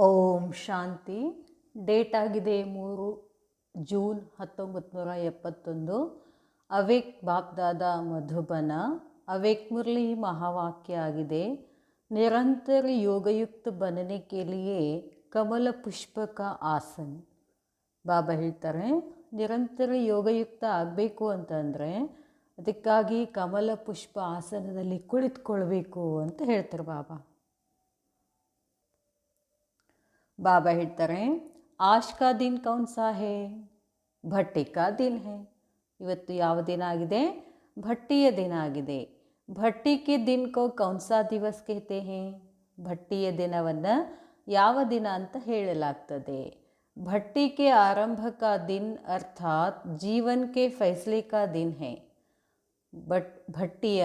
ಓಂ ಶಾಂತಿ. Date ಆಗಿದೆ 3 June 1971. ಅವೇಕ್ ಬಾಪ್ದಾದ ಮಧುಬನ. अवेक मुरली महावाक्य आಗಿದೆ. निरंतर योगयुक्त बनने के लिए कमल पुष्प का आसन. ಬಾಬಾ ಹೇಳ್ತಾರೆ, ನಿರಂತರ ಯೋಗಯುಕ್ತ ಆಗಬೇಕು ಅಂತಂದರೆ ಅದಕ್ಕಾಗಿ ಕಮಲ ಪುಷ್ಪ ಆಸನದಲ್ಲಿ ಕುಳಿತುಕೊಳ್ಬೇಕು ಅಂತ ಹೇಳ್ತಾರೆ ಬಾಬಾ. ಬಾಬಾ ಹೇಳ್ತಾರೆ, ಆಶ್ ಕಾ ದಿನ್ ಕೌನ್ ಸಾ ಹೇ? ಭಟ್ಟಿ ಕಾ ದಿನ್ ಹೇ. ಇವತ್ತು ಯಾವ ದಿನ ಆಗಿದೆ? ಭಟ್ಟಿಯ ದಿನ ಆಗಿದೆ. ಭಟ್ಟಿ ಕೆ ದಿನ್ ಕೋ ಕೌನ್ ಸಾ ದಿವಸ್ कहते हैं? ಭಟ್ಟಿಯ ದಿನವನ್ನು ಯಾವ ದಿನ ಅಂತ ಹೇಳಲಾಗ್ತದೆ? भट्टी के आरंभ का दिन अर्थात जीवन के फैसले का दिन है. ಭಟ್ಟಿಯ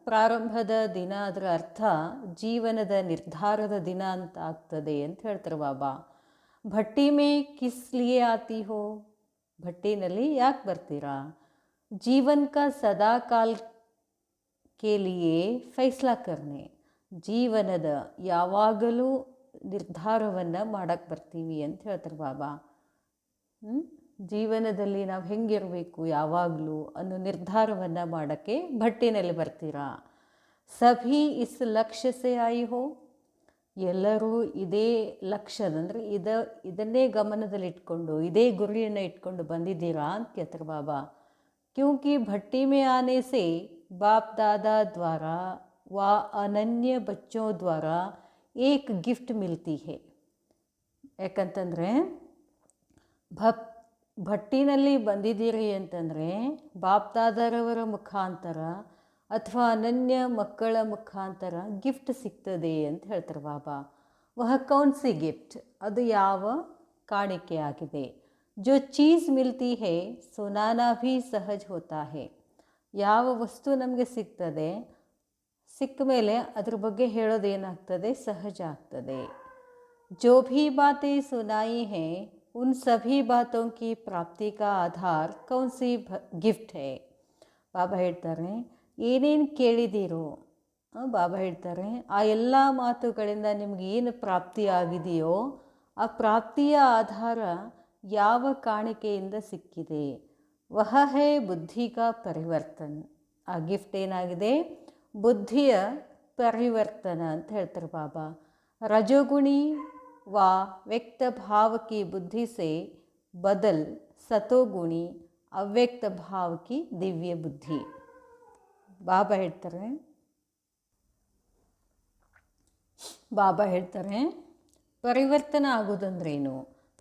ಪ್ರಾರಂಭದ ದಿನ, ಅದರ ಅರ್ಥ ಜೀವನದ ನಿರ್ಧಾರದ ದಿನ ಅಂತ ಆಗ್ತದೆ ಅಂತ ಹೇಳ್ತಾರೆ ಬಾಬಾ. ಭಟ್ಟಿ ಮೇ ಕಿಸ್ ಲಿಯೇ ಆತಿ ಹೋ? ಭಟ್ಟಿನಲ್ಲಿ ಯಾಕೆ ಬರ್ತೀರಾ? ಜೀವನ್ ಕಾ ಸದಾ ಕಾಲ್ ಕೆ ಲಿಯೇ ಫೈಸ್ಲಾ ಕರ್ನೆ. ಜೀವನದ ಯಾವಾಗಲೂ ನಿರ್ಧಾರವನ್ನು ಮಾಡಕ್ಕೆ ಬರ್ತೀವಿ ಅಂತ ಹೇಳ್ತಾರೆ ಬಾಬಾ. ಜೀವನದಲ್ಲಿ ನಾವು ಹೆಂಗಿರಬೇಕು ಯಾವಾಗಲೂ ಅನ್ನೋ ನಿರ್ಧಾರವನ್ನು ಮಾಡೋಕ್ಕೆ ಭಟ್ಟಿನಲ್ಲಿ ಬರ್ತೀರಾ. ಸಭಿ ಇಸ್ ಲಕ್ಷ್ಯ ಸೆ ಆಯಿ ಹೋ? ಎಲ್ಲರೂ ಇದೇ ಲಕ್ಷ್ಯದ ಅಂದರೆ ಇದನ್ನೇ ಗಮನದಲ್ಲಿಟ್ಕೊಂಡು ಇದೇ ಗುರಿಯನ್ನು ಇಟ್ಕೊಂಡು ಬಂದಿದ್ದೀರಾ ಅಂತ ಕೇಳ್ತಾರೆ ಬಾಬಾ. क्योंकि भट्टी में आने से बाप दादा द्वारा व अनन्य बच्चों द्वारा एक गिफ्ट मिलती है. ಯಾಕಂತಂದರೆ ಭಟ್ಟಿನಲ್ಲಿ ಬಂದಿದ್ದೀರಿ ಅಂತಂದರೆ ಬಾಪ್ ದಾದಾರವರ ಮುಖಾಂತರ ಅಥವಾ ಅನನ್ಯ ಮಕ್ಕಳ ಮುಖಾಂತರ ಗಿಫ್ಟ್ ಸಿಗ್ತದೆ ಅಂತ ಹೇಳ್ತಾರೆ ಬಾಬಾ. ವಹ ಕೌನ್ ಸಿ ಗಿಫ್ಟ್? ಅದು ಯಾವ ಕಾಣಿಕೆ ಆಗಿದೆ? जो चीज़ मिलती है सुनाना भी सहज होता है. ಯಾವ ವಸ್ತು ನಮಗೆ ಸಿಗ್ತದೆ, ಸಿಕ್ಕ ಮೇಲೆ ಅದ್ರ ಬಗ್ಗೆ ಹೇಳೋದೇನಾಗ್ತದೆ? ಸಹಜ ಆಗ್ತದೆ. जो भी बातें सुनाई हैं उन सभी बातों की प्राप्ति का आधार कौन सी गिफ्ट है? ಬಾಬಾ ಹೇಳ್ತಾರೆ, ಏನೇನು ಕೇಳಿದ್ದೀರೋ, ಬಾಬಾ ಹೇಳ್ತಾರೆ ಆ ಎಲ್ಲ ಮಾತುಗಳಿಂದ ನಿಮ್ಗೆ ಏನು ಪ್ರಾಪ್ತಿ ಆಗಿದೆಯೋ ಆ ಪ್ರಾಪ್ತಿಯ ಆಧಾರ ಯಾವ ಕಾಣಿಕೆಯಿಂದ ಸಿಕ್ಕಿದೆ? ವಹ ಹೇ ಬುದ್ಧಿ ಕಾ ಪರಿವರ್ತನ್. ಆ ಗಿಫ್ಟ್ ಏನಾಗಿದೆ? ಬುದ್ಧಿಯ ಪರಿವರ್ತನ ಅಂತ ಹೇಳ್ತಾರೆ ಬಾಬಾ. ರಜೋಗುಣಿ ವ ವ್ಯಕ್ತ ಭಾವ ಕಿ ಬುದ್ಧಿ ಸೆ ಬದಲ್ ಸತೋಗುಣಿ ಅವ್ಯಕ್ತ ಭಾವ ಕಿ ದಿವ್ಯ ಬುದ್ಧಿ. ಬಾಬಾ ಹೇಳ್ತಾರೆ ಪರಿವರ್ತನ ಆಗೋದಂದ್ರೇನು?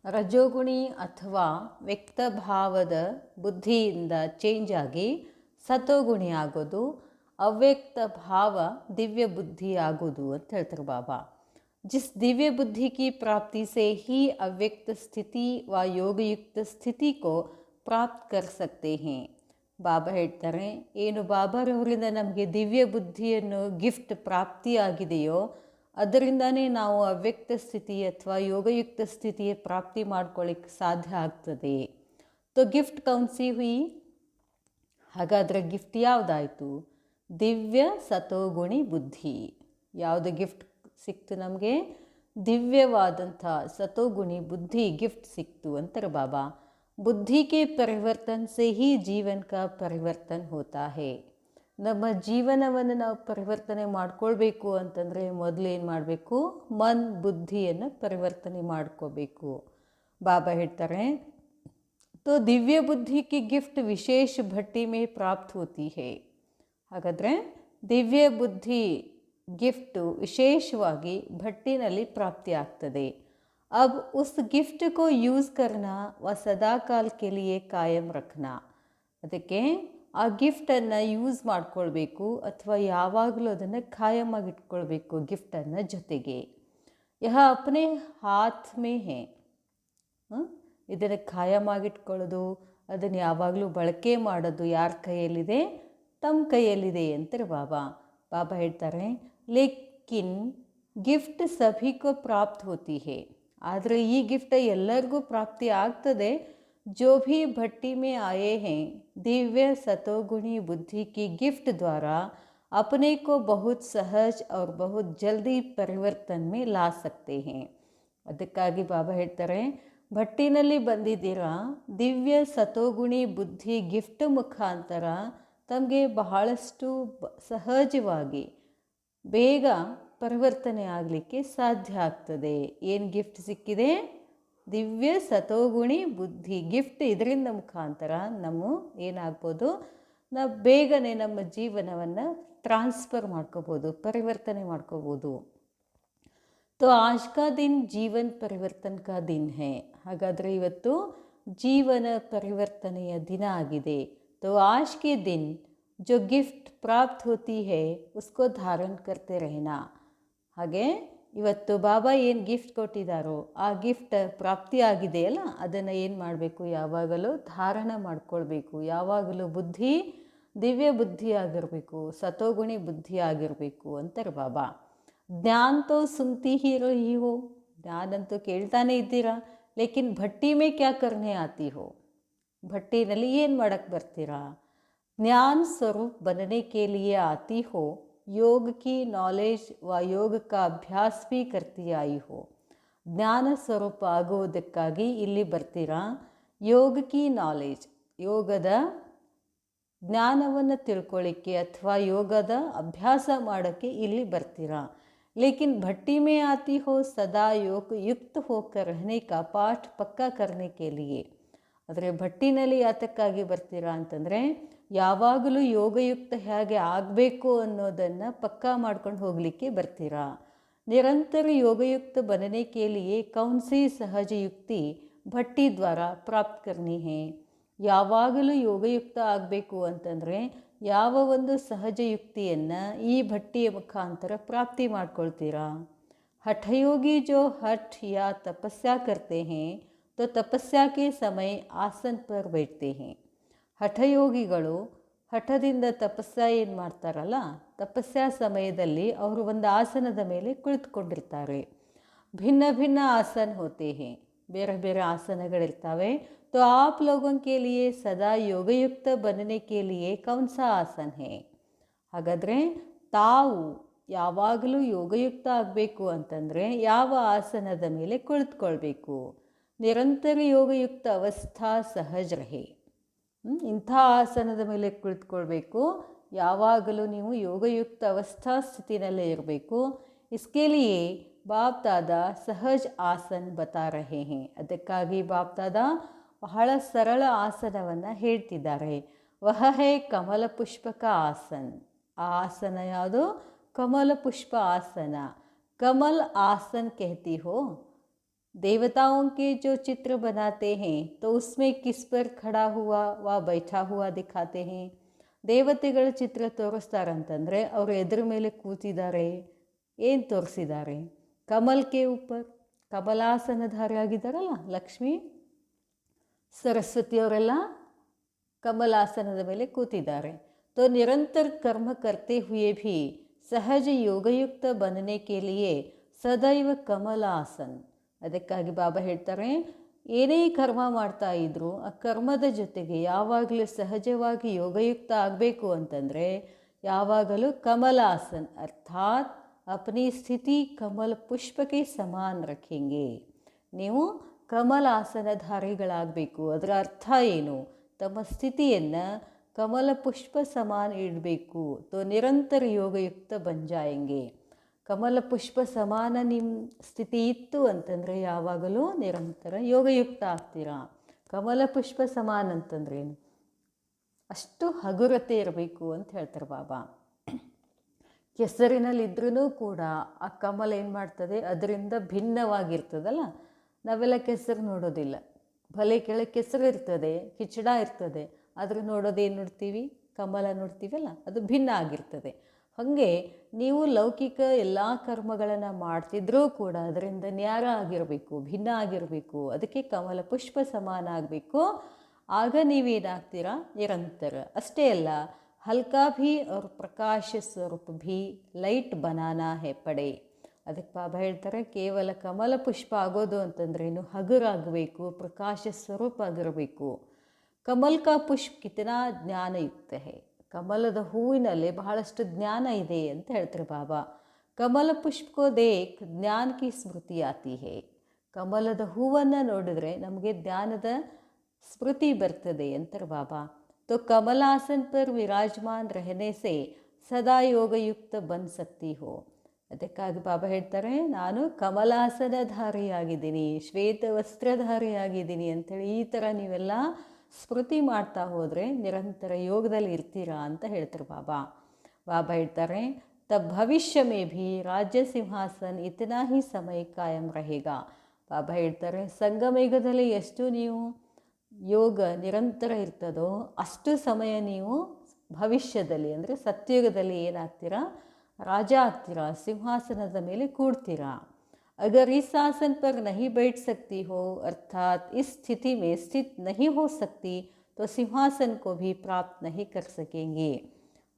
ರಜೋಗುಣಿ ಅಥವಾ ವ್ಯಕ್ತ ಭಾವದ ಬುದ್ಧಿಯಿಂದ ಚೇಂಜ್ ಆಗಿ ಸತೋಗುಣಿ ಆಗೋದು, ಅವ್ಯಕ್ತ ಭಾವ ದಿವ್ಯ ಬುದ್ಧಿ ಆಗೋದು ಅಂತ ಹೇಳ್ತಾರೆ ಬಾಬಾ. जिस दिव्य बुद्धि की प्राप्ति से ही अव्यक्त स्थिति व योगयुक्त स्थिति को प्राप्त कर सकते हैं. ಬಾಬಾ ಹೇಳ್ತಾರೆ, ಏನು ಬಾಬಾರವರಿಂದ ನಮಗೆ ದಿವ್ಯ ಬುದ್ಧಿಯನ್ನು ಗಿಫ್ಟ್ ಪ್ರಾಪ್ತಿಯಾಗಿದೆಯೋ ಅದರಿಂದನೇ ನಾವು ಅವ್ಯಕ್ತ ಸ್ಥಿತಿ ಅಥವಾ ಯೋಗಯುಕ್ತ ಸ್ಥಿತಿಯ ಪ್ರಾಪ್ತಿ ಮಾಡ್ಕೊಳ್ಳಿಕ್ಕೆ ಸಾಧ್ಯ ಆಗ್ತದೆ. ತೊ ಗಿಫ್ಟ್ ಕೌನ್ಸಿ ಹುಯಿ? ಹಾಗಾದರೆ ಗಿಫ್ಟ್ ಯಾವುದಾಯಿತು? ದಿವ್ಯ ಸತೋಗುಣಿ ಬುದ್ಧಿ. ಯಾವುದು ಗಿಫ್ಟ್ ಸಿಕ್ತು ನಮಗೆ? ದಿವ್ಯವಾದಂಥ ಸತೋಗುಣಿ ಬುದ್ಧಿ ಗಿಫ್ಟ್ ಸಿಕ್ತು ಅಂತಾರೆ ಬಾಬಾ. ಬುದ್ಧಿ ಕೆ ಪರಿವರ್ತನ್ ಸೆ ಹಿ ಜೀವನ್ ಕಾ ಪರಿವರ್ತನ್ ಹೋತಾ ಹೇ. ನಮ್ಮ ಜೀವನವನ್ನು ನಾವು ಪರಿವರ್ತನೆ ಮಾಡ್ಕೊಳ್ಬೇಕು ಅಂತಂದರೆ ಮೊದಲೇನು ಮಾಡಬೇಕು? ಬುದ್ಧಿಯನ್ನು ಪರಿವರ್ತನೆ ಮಾಡ್ಕೋಬೇಕು. ಬಾಬಾ ಹೇಳ್ತಾರೆ, ತೋ ದಿವ್ಯ ಬುದ್ಧಿ ಕಿ ಗಿಫ್ಟ್ ವಿಶೇಷ ಭಟ್ಟಿ ಮೇ ಪ್ರಾಪ್ತ ಹೋತಿ ಹೇ. ಹಾಗಾದರೆ ದಿವ್ಯ ಬುದ್ಧಿ ಗಿಫ್ಟು ವಿಶೇಷವಾಗಿ ಭಟ್ಟಿನಲ್ಲಿ ಪ್ರಾಪ್ತಿ ಆಗ್ತದೆ. ಅಬ್ ಉಸ್ ಗಿಫ್ಟ್ ಕೋ ಯೂಸ್ ಕರ್ನಾ ವ ಸದಾಕಾಲ್ ಕೆ ಲಿಯೇ ಕಾಯಂ ರಖ್ನಾ. ಅದಕ್ಕೆ ಆ ಗಿಫ್ಟನ್ನು ಯೂಸ್ ಮಾಡ್ಕೊಳ್ಬೇಕು ಅಥವಾ ಯಾವಾಗಲೂ ಅದನ್ನು ಖಾಯಮಾಗಿ ಇಟ್ಕೊಳ್ಬೇಕು ಗಿಫ್ಟನ್ನು ಜೊತೆಗೆ. ಯಹ ಅಪ್ನೆ ಹಾತ್ ಮೇ ಹೇ. ಇದನ್ನು ಖಾಯಮಾಗಿಟ್ಕೊಳ್ಳೋದು, ಅದನ್ನು ಯಾವಾಗಲೂ ಬಳಕೆ ಮಾಡೋದು ಯಾರ ಕೈಯಲ್ಲಿದೆ? ತಮ್ಮ ಕೈಯಲ್ಲಿದೆ ಅಂತಾರೆ ಬಾಬಾ. ಬಾಬಾ ಹೇಳ್ತಾರೆ, ಲೇಕಿನ್ ಗಿಫ್ಟ್ ಸಭಿಕೋ ಪ್ರಾಪ್ತ ಹೋತಿ ಹೇ. ಆದರೆ ಈ ಗಿಫ್ಟ್ ಎಲ್ಲರಿಗೂ ಪ್ರಾಪ್ತಿ ಆಗ್ತದೆ. जो भी भट्टी में आए हैं दिव्य सतोगुणी बुद्धि की गिफ्ट द्वारा अपने को बहुत सहज और बहुत जल्दी परिवर्तन में ला सकते हैं. ಅದಕ್ಕಾಗಿ ಬಾಬಾ ಹೇಳ್ತಾರೆ, ಭಟ್ಟಿನಲ್ಲಿ ಬಂದಿದ್ದೀರಾ, ದಿವ್ಯ ಸತೋಗುಣಿ ಬುದ್ಧಿ ಗಿಫ್ಟ್ ಮುಖಾಂತರ ತಮಗೆ ಬಹಳಷ್ಟು ಸಹಜವಾಗಿ ಬೇಗ ಪರಿವರ್ತನೆ ಆಗಲಿಕ್ಕೆ ಸಾಧ್ಯ ಆಗ್ತದೆ. ಏನು ಗಿಫ್ಟ್ ಸಿಕ್ಕಿದೆ? ದಿವ್ಯ ಸತೋಗುಣಿ ಬುದ್ಧಿ ಗಿಫ್ಟ್. ಇದರಿಂದ ಮುಖಾಂತರ ಏನಾಗ್ಬೋದು, ನಾವು ಬೇಗನೆ ನಮ್ಮ ಜೀವನವನ್ನು ಟ್ರಾನ್ಸ್ಫರ್ ಮಾಡ್ಕೋಬೋದು, ಪರಿವರ್ತನೆ ಮಾಡ್ಕೋಬೋದು. तो आज का दिन जीवन परिवर्तन का दिन है. ಹಾಗಾದರೆ ಇವತ್ತು ಜೀವನ ಪರಿವರ್ತನೆಯ ದಿನ ಆಗಿದೆ. तो आज के दिन जो गिफ्ट प्राप्त होती है उसको धारण करते रहना. ಹಾಗೆ ಇವತ್ತು ಬಾಬಾ ಏನು ಗಿಫ್ಟ್ ಕೊಟ್ಟಿದ್ದಾರೋ ಆ ಗಿಫ್ಟ್ ಪ್ರಾಪ್ತಿಯಾಗಿದೆಯಲ್ಲ, ಅದನ್ನು ಏನು ಮಾಡಬೇಕು, ಯಾವಾಗಲೂ ಧಾರಣ ಮಾಡ್ಕೊಳ್ಬೇಕು. ಯಾವಾಗಲೂ ಬುದ್ಧಿ ದಿವ್ಯ ಬುದ್ಧಿ ಆಗಿರಬೇಕು, ಸತೋಗುಣಿ ಬುದ್ಧಿ ಆಗಿರಬೇಕು ಅಂತಾರೆ ಬಾಬಾ. ಜ್ಞಾನ ತೋ ಸುನ್ತಿ ಹಿ ರಹಿ ಹೋ, ಜ್ಞಾನಂತೂ ಕೇಳ್ತಾನೆ ಇದ್ದೀರಾ, ಲೇಕಿನ್ ಭಟ್ಟಿ ಮೇ ಕ್ಯಾ ಕರ್ನೆ ಆತಿ ಹೋ, ಭಟ್ಟಿನಲ್ಲಿ ಏನು ಮಾಡಕ್ಕೆ ಬರ್ತೀರಾ? ज्ञान स्वरूप बनने के लिए आती हो, योग की नॉलेज व योग का अभ्यास भी करती आई हो. ಜ್ಞಾನ ಸ್ವರೂಪ ಆಗುವುದಕ್ಕಾಗಿ ಇಲ್ಲಿ ಬರ್ತೀರಾ. ಯೋಗ ಕಿ ನಾಲೆಜ್, ಯೋಗದ ಜ್ಞಾನವನ್ನು ತಿಳ್ಕೊಳ್ಳಿಕ್ಕೆ ಅಥವಾ ಯೋಗದ ಅಭ್ಯಾಸ ಮಾಡೋಕ್ಕೆ ಇಲ್ಲಿ ಬರ್ತೀರಾ. ಲೇಕಿನ್ ಭಟ್ಟಿ ಮೇ ಆತಿ ಹೋ ಸದಾ योग युक्त होकर रहने का पाठ पक्का करने के लिए. ಆದರೆ ಭಟ್ಟಿನಲ್ಲಿ ಯಾತಕ್ಕಾಗಿ ಬರ್ತೀರಾ ಅಂತಂದರೆ, ಯಾವಾಗಲೂ ಯೋಗಯುಕ್ತ ಹೇಗೆ ಆಗಬೇಕು ಅನ್ನೋದನ್ನು ಪಕ್ಕಾ ಮಾಡ್ಕೊಂಡು ಹೋಗಲಿಕ್ಕೆ ಬರ್ತೀರಾ. ನಿರಂತರ ಯೋಗಯುಕ್ತ बनने के लिए कौन सी सहज युक्ति ಭಟ್ಟಿ ದ್ವಾರ ಪ್ರಾಪ್ತ ಕರ್ನಿ ಹೇ. ಯಾವಾಗಲೂ ಯೋಗಯುಕ್ತ ಆಗಬೇಕು ಅಂತಂದರೆ ಯಾವ ಒಂದು ಸಹಜ ಯುಕ್ತಿಯನ್ನು ಈ ಭಟ್ಟಿಯ ಮುಖಾಂತರ ಪ್ರಾಪ್ತಿ ಮಾಡ್ಕೊಳ್ತೀರಾ. ಹಠಯೋಗಿ ಜೋ ಹಠ ಯಾ ತಪಸ್ಯಾ ಕರ್ತೆ ಹೇ तो तपस्या के समय आसन पर बैठते हैं. ಹಠಯೋಗಿಗಳು ಹಠದಿಂದ ತಪಸ್ಸಾ ಏನು ಮಾಡ್ತಾರಲ್ಲ, ತಪಸ್ಸಾ ಸಮಯದಲ್ಲಿ ಅವರು ಒಂದು ಆಸನದ ಮೇಲೆ ಕುಳಿತುಕೊಂಡಿರ್ತಾರೆ. ಭಿನ್ನ ಭಿನ್ನ ಆಸನ ಹೋತೆ ಹೇ, ಬೇರೆ ಬೇರೆ ಆಸನಗಳಿರ್ತವೆ. तो आप लोगों के लिए सदा योगयुक्त बनने के लिए कौन सा आसन है. ಹಾಗಾದರೆ ತಾವು ಯಾವಾಗಲೂ ಯೋಗಯುಕ್ತ ಆಗಬೇಕು ಅಂತಂದರೆ ಯಾವ ಆಸನದ ಮೇಲೆ ಕುಳಿತುಕೊಳ್ಬೇಕು. ನಿರಂತರ ಯೋಗಯುಕ್ತ ಅವಸ್ಥಾ ಸಹಜ ರಹೆ. ಇಂಥ ಆಸನದ ಮೇಲೆ ಕುಳಿತುಕೊಳ್ಬೇಕು. ಯಾವಾಗಲೂ ನೀವು ಯೋಗಯುಕ್ತ ಅವಸ್ಥಾ ಸ್ಥಿತಿನಲ್ಲೇ ಇರಬೇಕು. ಇಸ್ಕೆ ಲಿಯೇ ಬಾಪ್ ದಾದಾ ಸಹಜ ಆಸನ ಬತಾ ರಹೆ ಹೇ. ಅದಕ್ಕಾಗಿ ಬಾಪ್ ದಾದಾ ಬಹಳ ಸರಳ ಆಸನವನ್ನು ಹೇಳ್ತಿದ್ದಾರೆ. ವಹ ಹೇ ಕಮಲ ಪುಷ್ಪಕ ಆಸನ. ಆ ಆಸನ ಯಾವುದು? ಕಮಲ ಪುಷ್ಪ ಆಸನ. कमल आसन कहती हो. देवताओं के जो चित्र बनाते हैं तो उसमें किस पर खड़ा हुआ व बैठा हुआ दिखाते हैं. ದೇವತೆಗಳ ಚಿತ್ರ ತೋರಿಸ್ತಾರಂತಂದರೆ ಅವರು ಎದುರ ಮೇಲೆ ಕೂತಿದ್ದಾರೆ, ಏನು ತೋರಿಸಿದ್ದಾರೆ? ಕಮಲ್ ಕೆ ಉಪ್ಪರ್, ಕಮಲಾಸನಧಾರಿ ಆಗಿದ್ದಾರಲ್ಲ ಲಕ್ಷ್ಮೀ ಸರಸ್ವತಿಯವರೆಲ್ಲ ಕಮಲಾಸನದ ಮೇಲೆ ಕೂತಿದ್ದಾರೆ. तो निरंतर कर्म करते हुए भी सहज योगयुक्त बनने के लिए सदैव कमलासन. ಅದಕ್ಕಾಗಿ ಬಾಬಾ ಹೇಳ್ತಾರೆ, ಏನೇ ಕರ್ಮ ಮಾಡ್ತಾ ಇದ್ದರೂ ಆ ಕರ್ಮದ ಜೊತೆಗೆ ಯಾವಾಗಲೂ ಸಹಜವಾಗಿ ಯೋಗಯುಕ್ತ ಆಗಬೇಕು ಅಂತಂದರೆ ಯಾವಾಗಲೂ ಕಮಲಾಸನ್ ಅರ್ಥಾತ್ ಅಪನಿ ಸ್ಥಿತಿ ಕಮಲ ಪುಷ್ಪಕ್ಕೆ ಸಮಾನ ರಖೆಂಗೆ. ನೀವು ಕಮಲಾಸನಧಾರಿಗಳಾಗಬೇಕು. ಅದರ ಅರ್ಥ ಏನು? ತಮ್ಮ ಸ್ಥಿತಿಯನ್ನು ಕಮಲ ಪುಷ್ಪ ಸಮಾನ ಇಡಬೇಕು. ತೋ ನಿರಂತರ ಯೋಗಯುಕ್ತ ಬಂಜಾಯಂಗೆ. ಕಮಲ ಪುಷ್ಪ ಸಮಾನ ನಿಮ್ಮ ಸ್ಥಿತಿ ಇತ್ತು ಅಂತಂದರೆ ಯಾವಾಗಲೂ ನಿರಂತರ ಯೋಗಯುಕ್ತ ಆಗ್ತೀರಾ. ಕಮಲ ಪುಷ್ಪ ಸಮಾನ ಅಂತಂದ್ರೇನು? ಅಷ್ಟು ಹಗುರತೆ ಇರಬೇಕು ಅಂತ ಹೇಳ್ತಾರೆ ಬಾಬಾ. ಕೆಸರಿನಲ್ಲಿದ್ರೂ ಕೂಡ ಆ ಕಮಲ ಏನು ಮಾಡ್ತದೆ, ಅದರಿಂದ ಭಿನ್ನವಾಗಿರ್ತದಲ್ಲ. ನಾವೆಲ್ಲ ಕೆಸರು ನೋಡೋದಿಲ್ಲ, ಭಲೆ ಕೆಳಗೆ ಕೆಸರು ಇರ್ತದೆ, ಕಿಚಡ ಇರ್ತದೆ, ಆದರೂ ನೋಡೋದೇನು ನೋಡ್ತೀವಿ? ಕಮಲ ನೋಡ್ತೀವಲ್ಲ, ಅದು ಭಿನ್ನ ಆಗಿರ್ತದೆ. ಹಾಗೆ ನೀವು ಲೌಕಿಕ ಎಲ್ಲ ಕರ್ಮಗಳನ್ನು ಮಾಡ್ತಿದ್ರೂ ಕೂಡ ಅದರಿಂದ ನ್ಯಾರ ಆಗಿರಬೇಕು, ಭಿನ್ನ ಆಗಿರಬೇಕು. ಅದಕ್ಕೆ ಕಮಲ ಪುಷ್ಪ ಸಮಾನ ಆಗಬೇಕು. ಆಗ ನೀವೇನಾಗ್ತೀರಾ? ನಿರಂತರ. ಅಷ್ಟೇ ಅಲ್ಲ, ಹಲ್ಕಾ ಭೀ ಅವ್ರ ಪ್ರಕಾಶ ಸ್ವರೂಪ ಭೀ ಲೈಟ್ ಬನಾನಾ ಹೇ ಪಡೆ. ಅದಕ್ಕೆ ಬಾಬಾ ಹೇಳ್ತಾರೆ, ಕೇವಲ ಕಮಲ ಪುಷ್ಪ ಆಗೋದು ಅಂತಂದ್ರೇನು? ಹಗುರಾಗಬೇಕು, ಪ್ರಕಾಶ ಸ್ವರೂಪ ಆಗಿರಬೇಕು. ಕಮಲ್ ಕಾ ಪುಷ್ಪ ಕಿತನಾ ಜ್ಞಾನಯುಕ್ತ ಹೇ. ಕಮಲದ ಹೂವಿನಲ್ಲಿ ಬಹಳಷ್ಟು ಜ್ಞಾನ ಇದೆ ಅಂತ ಹೇಳ್ತಾರೆ ಬಾಬಾ. ಕಮಲ ಪುಷ್ಪ ಕೋ ದೇಖ್ ಜ್ಞಾನ ಕಿ ಸ್ಮೃತಿ ಆತಿ ಹೇ. ಕಮಲದ ಹೂವನ್ನು ನೋಡಿದ್ರೆ ನಮಗೆ ಧ್ಯಾನದ ಸ್ಮೃತಿ ಬರ್ತದೆ ಅಂತಾರೆ ಬಾಬಾ. तो कमलासन पर विराजमान रहने से ಸದಾ ಯೋಗಯುಕ್ತ ಬನ್ ಸಕ್ತಿ ಹೋ. ಅದಕ್ಕಾಗಿ ಬಾಬಾ ಹೇಳ್ತಾರೆ, ನಾನು ಕಮಲಾಸನಧಾರಿಯಾಗಿದ್ದೀನಿ, ಶ್ವೇತ ವಸ್ತ್ರಧಾರಿಯಾಗಿದ್ದೀನಿ ಅಂಥೇಳಿ ಈ ಥರ ನೀವೆಲ್ಲ ಸ್ಮೃತಿ ಮಾಡ್ತಾ ಹೋದರೆ ನಿರಂತರ ಯೋಗದಲ್ಲಿ ಇರ್ತೀರಾ ಅಂತ ಹೇಳ್ತಾರೆ ಬಾಬಾ. ಬಾಬಾ ಹೇಳ್ತಾರೆ, ತಬ್ ಭವಿಷ್ಯ ಮೇ ಭಿ ರಾಜ್ಯ ಸಿಂಹಾಸನ್ ಇತನಾ ಹಿ ಸಮಯ ಕಾಯಂ रहेगा. ಬಾಬಾ ಹೇಳ್ತಾರೆ, ಸಂಗಮೇಘದಲ್ಲಿ ಎಷ್ಟು ನೀವು ಯೋಗ ನಿರಂತರ ಇರ್ತದೋ ಅಷ್ಟು ಸಮಯ ನೀವು ಭವಿಷ್ಯದಲ್ಲಿ ಅಂದರೆ ಸತ್ಯುಗದಲ್ಲಿ ಏನಾಗ್ತೀರಾ, ರಾಜ ಆಗ್ತೀರಾ, ಸಿಂಹಾಸನದ ಮೇಲೆ ಕೂಡ್ತೀರಾ. अगर इस आसन पर नहीं बैठ सकती हो अर्थात इस स्थिति में स्थित नहीं हो सकती तो सिंहासन को भी प्राप्त नहीं कर सकेंगे.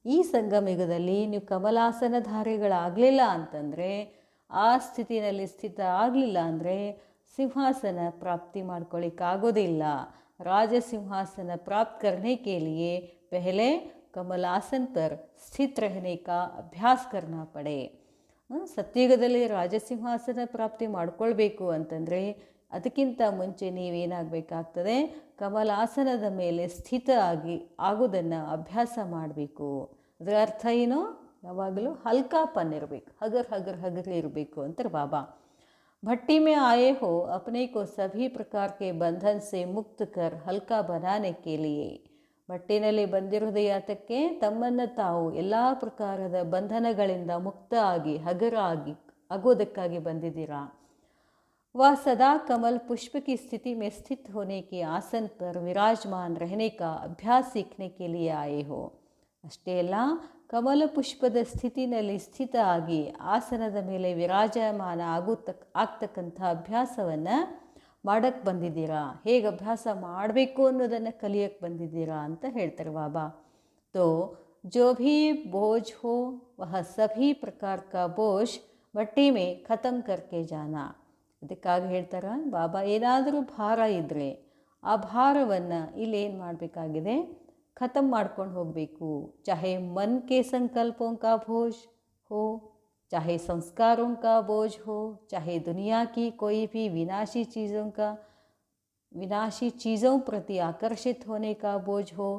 ಈ ಸಂಗಮಯುಗದಲ್ಲಿ ನೀವು ಕಮಲಾಸನಧಾರಿಗಳಾಗಲಿಲ್ಲ ಅಂತಂದರೆ, ಆ ಸ್ಥಿತಿನಲ್ಲಿ ಸ್ಥಿತ ಆಗಲಿಲ್ಲ ಅಂದರೆ ಸಿಂಹಾಸನ ಪ್ರಾಪ್ತಿ ಮಾಡ್ಕೊಳ್ಳಿಕ್ಕಾಗೋದಿಲ್ಲ. राज सिंहासन प्राप्त करने के लिए पहले कमलासन पर स्थित रहने का अभ्यास करना पड़े. ಸತ್ಯುಗದಲ್ಲಿ ರಾಜಸಿಂಹಾಸನ ಪ್ರಾಪ್ತಿ ಮಾಡ್ಕೊಳ್ಬೇಕು ಅಂತಂದರೆ ಅದಕ್ಕಿಂತ ಮುಂಚೆ ನೀವೇನಾಗಬೇಕಾಗ್ತದೆ, ಕಮಲಾಸನದ ಮೇಲೆ ಸ್ಥಿತ ಆಗೋದನ್ನು ಅಭ್ಯಾಸ ಮಾಡಬೇಕು. ಅದರ ಅರ್ಥ ಏನೋ, ಯಾವಾಗಲೂ ಹಲ್ಕಾಪನ್ ಇರಬೇಕು, ಹಗರ್ ಇರಬೇಕು ಅಂತಾರೆ ಬಾಬಾ. भट्टी में आए हो अपने को सभी प्रकार के बंधन से मुक्त कर हल्का बनाने के लिए. ಭಟ್ಟಿನಲ್ಲಿ ಬಂದಿರೋದು ಯಾತಕ್ಕೆ, ತಮ್ಮನ್ನು ತಾವು ಎಲ್ಲ ಪ್ರಕಾರದ ಬಂಧನಗಳಿಂದ ಮುಕ್ತ ಆಗಿ ಆಗೋದಕ್ಕಾಗಿ ಬಂದಿದ್ದೀರಾ. वह सदा कमल पुष्प की स्थिति में स्थित होने के आसन पर विराजमान रहने का अभ्यास सीखने के लिए आए हो. ಅಷ್ಟೇ ಅಲ್ಲ, ಕಮಲ ಪುಷ್ಪದ ಸ್ಥಿತಿನಲ್ಲಿ ಸ್ಥಿತ ಆಗಿ ಆಸನದ ಮೇಲೆ ವಿರಾಜಮಾನ ಆಗ್ತಕ್ಕಂಥ ಅಭ್ಯಾಸವನ್ನು ಮಾಡೋಕ್ಕೆ ಬಂದಿದ್ದೀರಾ. ಹೇಗೆ ಅಭ್ಯಾಸ ಮಾಡಬೇಕು ಅನ್ನೋದನ್ನು ಕಲಿಯೋಕ್ಕೆ ಬಂದಿದ್ದೀರಾ ಅಂತ ಹೇಳ್ತಾರೆ ಬಾಬಾ. तो जो भी बोझ हो वह सभी प्रकार का बोझ भट्टी में ख़त्म करके जाना. ಅದಕ್ಕಾಗಿ ಹೇಳ್ತಾರೆ ಬಾಬಾ, ಏನಾದರೂ ಭಾರ ಇದ್ದರೆ ಆ ಭಾರವನ್ನು ಇಲ್ಲೇನು ಮಾಡಬೇಕಾಗಿದೆ, ख़त्म ಮಾಡ್ಕೊಂಡು ಹೋಗಬೇಕು. चाहे मन के संकल्पों का बोझ हो, चाहे संस्कारों का बोझ हो, चाहे दुनिया की कोई भी विनाशी चीज़ों प्रति आकर्षित होने का बोझ हो,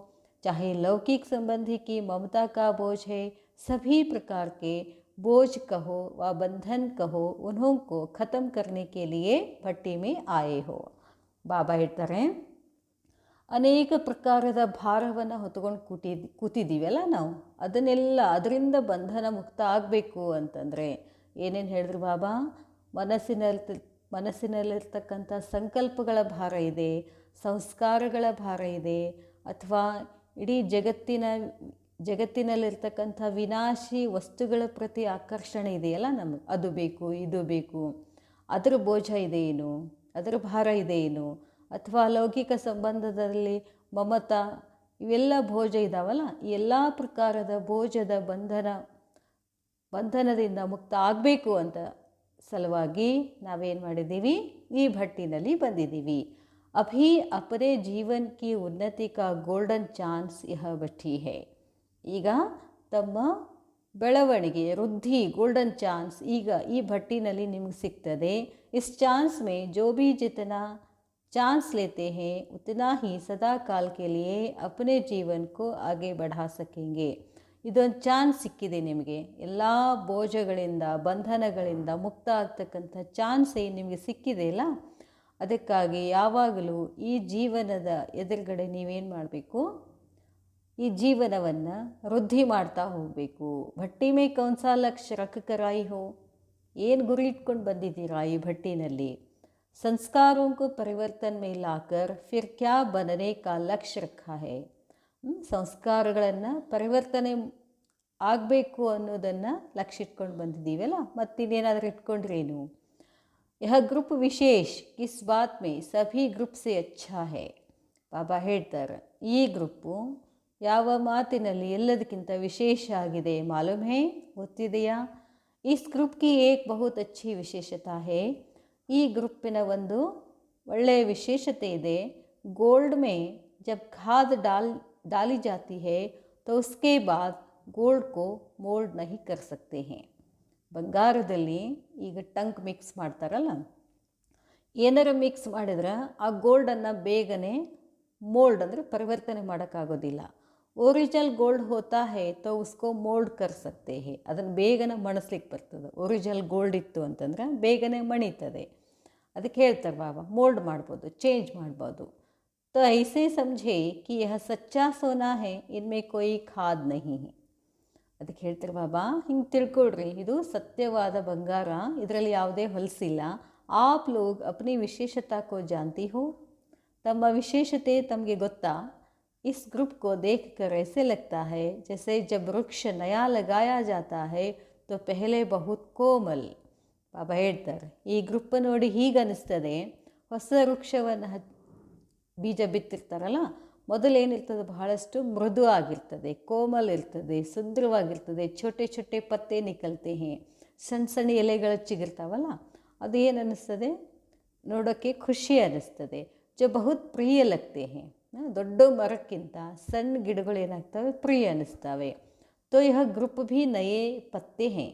चाहे लौकिक संबंधी की ममता का बोझ है, सभी प्रकार के बोझ कहो व बंधन कहो उन्हों को ख़त्म करने के लिए भट्टी में आए हो. ಬಾಬಾ ಹೇಳ್ತಾರೆ, ಅನೇಕ ಪ್ರಕಾರದ ಭಾರವನ್ನು ಹೊತ್ಕೊಂಡು ಕೂತಿದ್ದೀವಲ್ಲ ನಾವು, ಅದರಿಂದ ಬಂಧನ ಮುಕ್ತ ಆಗಬೇಕು ಅಂತಂದರೆ ಏನೇನು ಹೇಳಿದ್ರು ಬಾಬಾ, ಮನಸ್ಸಿನಲ್ಲಿರ್ತಕ್ಕಂಥ ಸಂಕಲ್ಪಗಳ ಭಾರ ಇದೆ, ಸಂಸ್ಕಾರಗಳ ಭಾರ ಇದೆ, ಅಥವಾ ಇಡೀ ಜಗತ್ತಿನಲ್ಲಿರ್ತಕ್ಕಂಥ ವಿನಾಶಿ ವಸ್ತುಗಳ ಪ್ರತಿ ಆಕರ್ಷಣೆ ಇದೆಯಲ್ಲ ನಮಗೆ, ಅದು ಬೇಕು ಇದು ಬೇಕು, ಅದರ ಬೋझ ಇದೆ ಏನು, ಅದರ ಭಾರ ಇದೆ ಏನು, ಅಥವಾ ಲೌಕಿಕ ಸಂಬಂಧದಲ್ಲಿ ಮಮತಾ, ಇವೆಲ್ಲ ಬೋझ ಇದ್ದಾವಲ್ಲ, ಈ ಎಲ್ಲ ಪ್ರಕಾರದ ಬೋझದ ಬಂಧನದಿಂದ ಮುಕ್ತ ಆಗಬೇಕು ಅಂತ ಸಲುವಾಗಿ ನಾವೇನು ಮಾಡಿದ್ದೀವಿ, ಈ ಭಟ್ಟಿನಲ್ಲಿ ಬಂದಿದ್ದೀವಿ. ಅಭಿ ಅಪನೆ ಜೀವನ್ ಕಿ ಉನ್ನತಿ ಕಾ ಗೋಲ್ಡನ್ ಚಾನ್ಸ್ ಯಹ ಭಟ್ಟಿ ಹೈ. ಈಗ ತಮ್ಮ ಬೆಳವಣಿಗೆ ವೃದ್ಧಿ ಗೋಲ್ಡನ್ ಚಾನ್ಸ್ ಈಗ ಈ ಭಟ್ಟಿನಲ್ಲಿ ನಿಮಗೆ ಸಿಗ್ತದೆ. ಇಸ್ ಚಾನ್ಸ್ ಮೇ ಜೋ ಭಿ ಜಿतना चांस लेते हैं उतना ही सदा काल के लिए अपने जीवन को आगे बढ़ा सकेंगे. ಇದೊಂದು ಚಾನ್ಸ್ ಸಿಕ್ಕಿದೆ ನಿಮಗೆ, ಎಲ್ಲ ಬೋझಗಳಿಂದ ಬಂಧನಗಳಿಂದ ಮುಕ್ತ ಆಗ್ತಕ್ಕಂಥ ಚಾನ್ಸ್ ನಿಮಗೆ ಸಿಕ್ಕಿದೆಯಲ್ಲ, ಅದಕ್ಕಾಗಿ ಯಾವಾಗಲೂ ಈ ಜೀವನದ ಎದುರುಗಡೆ ನೀವೇನು ಮಾಡಬೇಕು, ಈ ಜೀವನವನ್ನು ವೃದ್ಧಿ ಮಾಡ್ತಾ ಹೋಗಬೇಕು. ಭಟ್ಟಿ ಮೇ ಕೌನ್ಸಾ ಲಕ್ಷ್ಯ ರಖ ಕರಾಯಿ ಹೋ, ಏನು ಗುರಿ ಇಟ್ಕೊಂಡು ಬಂದಿದ್ದೀರಾ ಈ ಭಟ್ಟಿನಲ್ಲಿ. संस्कारों को परिवर्तन में लाकर फिर क्या बनने का लक्ष्य रखा है. ಸಂಸ್ಕಾರಗಳನ್ನು ಪರಿವರ್ತನೆ ಆಗಬೇಕು ಅನ್ನೋದನ್ನು ಲಕ್ಷ್ಯ ಇಟ್ಕೊಂಡು ಬಂದಿದ್ದೀವಲ್ಲ, ಮತ್ತಿನ್ನೇನಾದರೂ ಇಟ್ಕೊಂಡ್ರೇನು. ಯಹ ಗ್ರೂಪ್ ವಿಶೇಷ ಕಿಸ್ ಬಾತ್ ಮೇ ಸಭಿ ಗ್ರೂಪ್ ಸೆ ಅಚ್ಚಾ ಹೈ. ಬಾಬಾ ಹೇಳ್ತಾರೆ, ಈ ಗ್ರೂಪು ಯಾವ ಮಾತಿನಲ್ಲಿ ಎಲ್ಲದಕ್ಕಿಂತ ವಿಶೇಷ ಆಗಿದೆ ಮಾಲೂಮ್ ಹೈ, ಗೊತ್ತಿದೆಯಾ. ಇಸ್ ಗ್ರೂಪ್ ಕಿ ಏಕ್ ಬಹುತ್ ಅಚ್ಚಿ ವಿಶೇಷತಾ ಹೈ. ಈ ಗ್ರೂಪಿನ ಒಂದು ಒಳ್ಳೆಯ ವಿಶೇಷತೆ ಇದೆ. गोल्ड में जब खाद डाली जाती है तो उसके बाद गोल्ड को मोल्ड नहीं कर सकते हैं. ಬಂಗಾರದಲ್ಲಿ ಈಗ ಟಂಕ್ ಮಿಕ್ಸ್ ಮಾಡ್ತಾರಲ್ಲ, ಏನಾರು ಮಿಕ್ಸ್ ಮಾಡಿದ್ರೆ ಆ ಗೋಲ್ಡನ್ನು ಬೇಗನೆ मोल्ड ಅಂದರೆ ಪರಿವರ್ತನೆ ಮಾಡೋಕ್ಕಾಗೋದಿಲ್ಲ. ओरिजिनल गोल्ड होता है तो उसको मोल्ड कर सकते हैं. ಅದನ್ನು ಬೇಗನೆ ಮಣಿಸ್ಲಿಕ್ಕೆ ಬರ್ತದೆ. ಒರಿಜಿನಲ್ ಗೋಲ್ಡ್ ಇತ್ತು ಅಂತಂದ್ರೆ ಬೇಗನೆ ಮಣಿತದೆ. ಅದಕ್ಕೆ ಹೇಳ್ತಾರೆ ಬಾಬಾ, ಮೋಲ್ಡ್ ಮಾಡ್ಬೋದು, ಚೇಂಜ್ ಮಾಡ್ಬೋದು. तो ऐसे समझे कि यह सच्चा सोना है, इनमें कोई खाद नहीं है. ಅದಕ್ಕೆ ಹೇಳ್ತಾರೆ ಬಾಬಾ, ಹಿಂಗೆ ತಿಳ್ಕೊಳ್ರಿ, ಇದು ಸತ್ಯವಾದ ಬಂಗಾರ, ಇದರಲ್ಲಿ ಯಾವುದೇ ಹೊಲಸಿಲ್ಲ. ಆಪ್ ಲೋಗ್ ಅಪ್ನಿ ವಿಶೇಷತಾ ಕೋ ಜಾನ್ತಿ ಹೋ. ತಮ್ಮ ವಿಶೇಷತೆ ತಮಗೆ ಗೊತ್ತಾ? इस ग्रुप को देखकर ऐसे लगता है जैसे जब वृक्ष नया लगाया जाता है तो पहले बहुत कोमल. ಬಾಬಾ ಹೇಳ್ತಾರೆ, ಈ ಗ್ರೂಪ್ ನೋಡಿ ಹೀಗೆ ಅನ್ನಿಸ್ತದೆ, ಹೊಸ ವೃಕ್ಷವನ್ನು ಬೀಜ ಬಿತ್ತಿರ್ತಾರಲ್ಲ, ಮೊದಲೇನಿರ್ತದೆ ಬಹಳಷ್ಟು ಮೃದು ಆಗಿರ್ತದೆ, ಕೋಮಲ್ ಇರ್ತದೆ, ಸುಂದರವಾಗಿರ್ತದೆ. ಛೋಟೆ ಛೋಟೆ ಪತ್ತೆ ನಿಕಲ್ತೆ ಹೇ, ಸಣ್ಣ ಸಣ್ಣ ಎಲೆಗಳು ಚಿಗಿರ್ತಾವಲ್ಲ, ಅದು ಏನು ಅನ್ನಿಸ್ತದೆ, ನೋಡೋಕ್ಕೆ ಖುಷಿ ಅನ್ನಿಸ್ತದೆ. ಜೊ ಬಹುತ್ ಪ್ರಿಯ ಲಗ್ತೆ ಹೇ, ದೊಡ್ಡ ಮರಕ್ಕಿಂತ ಸಣ್ಣ ಗಿಡಗಳು ಏನಾಗ್ತವೆ, ಪ್ರಿಯ ಅನ್ನಿಸ್ತವೆ. ತೋ ಯಹ ಗ್ರೂಪ್ ಭೀ ನಯೇ ಪತ್ತೆ ಹೇ,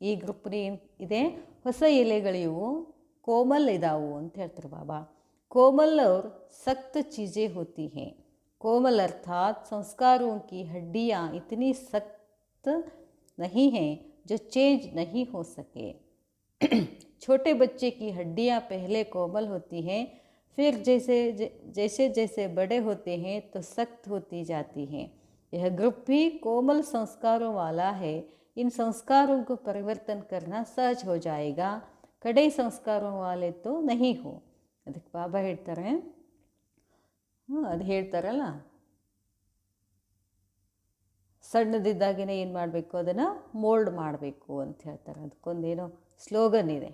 ಈ ಗ್ರೂಪ್ನೇ ಇದೆ, ಹೊಸ ಎಲೆಗಳಿವು, ಕೋಮಲ್ ಇದಾವು ಅಂತ ಹೇಳ್ತಾರೆ ಬಾಬಾ. ಕೋಮಲ್ और सख्त चीज़ें होती हैं. कोमल अर्थात संस्कारों की हड्डियाँ इतनी सख्त नहीं हैं जो चेंज नहीं हो सके. छोटे बच्चे की हड्डियाँ पहले कोमल होती हैं, फिर जैसे जैसे जैसे बड़े होते हैं तो सख्त होती जाती हैं. यह ग्रुप भी कोमल संस्कारों वाला है. इन संस्कारों को परिवर्तन करना सहज हो जाएगा. कड़े संस्कारों वाले तो नहीं हो. ಅದಕ್ಕೆ ಬಾಬಾ ಹೇಳ್ತಾರೆ, ಅದು ಹೇಳ್ತಾರಲ್ಲ, ಸಣ್ಣದಿದ್ದಾಗಿನೇ ಏನು ಮಾಡಬೇಕು, ಅದನ್ನು ಮೋಲ್ಡ್ ಮಾಡಬೇಕು ಅಂತ ಹೇಳ್ತಾರೆ. ಅದಕ್ಕೊಂದೇನೋ ಸ್ಲೋಗನ್ ಇದೆ,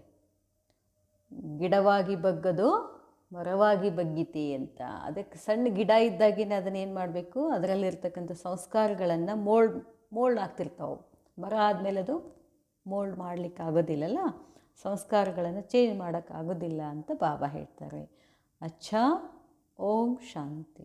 ಗಿಡವಾಗಿ ಬಗ್ಗದು ಮರವಾಗಿ ಬಗ್ಗಿತಿ ಅಂತ. ಅದಕ್ಕೆ ಸಣ್ಣ ಗಿಡ ಇದ್ದಾಗಿನೇ ಅದನ್ನೇನು ಮಾಡಬೇಕು, ಅದರಲ್ಲಿರ್ತಕ್ಕಂಥ ಸಂಸ್ಕಾರಗಳನ್ನು ಮೋಲ್ಡ್ ಆಗ್ತಿರ್ತಾವೆ. ಮರ ಆದಮೇಲೆ ಅದು ಮೋಲ್ಡ್ ಮಾಡಲಿಕ್ಕೆ ಆಗೋದಿಲ್ಲಲ್ಲ, ಸಂಸ್ಕಾರಗಳನ್ನು ಚೇಂಜ್ ಮಾಡೋಕ್ಕಾಗೋದಿಲ್ಲ ಅಂತ ಬಾಬಾ ಹೇಳ್ತಾರೆ. ಅಚ್ಚಾ, ಓಂ ಶಾಂತಿ.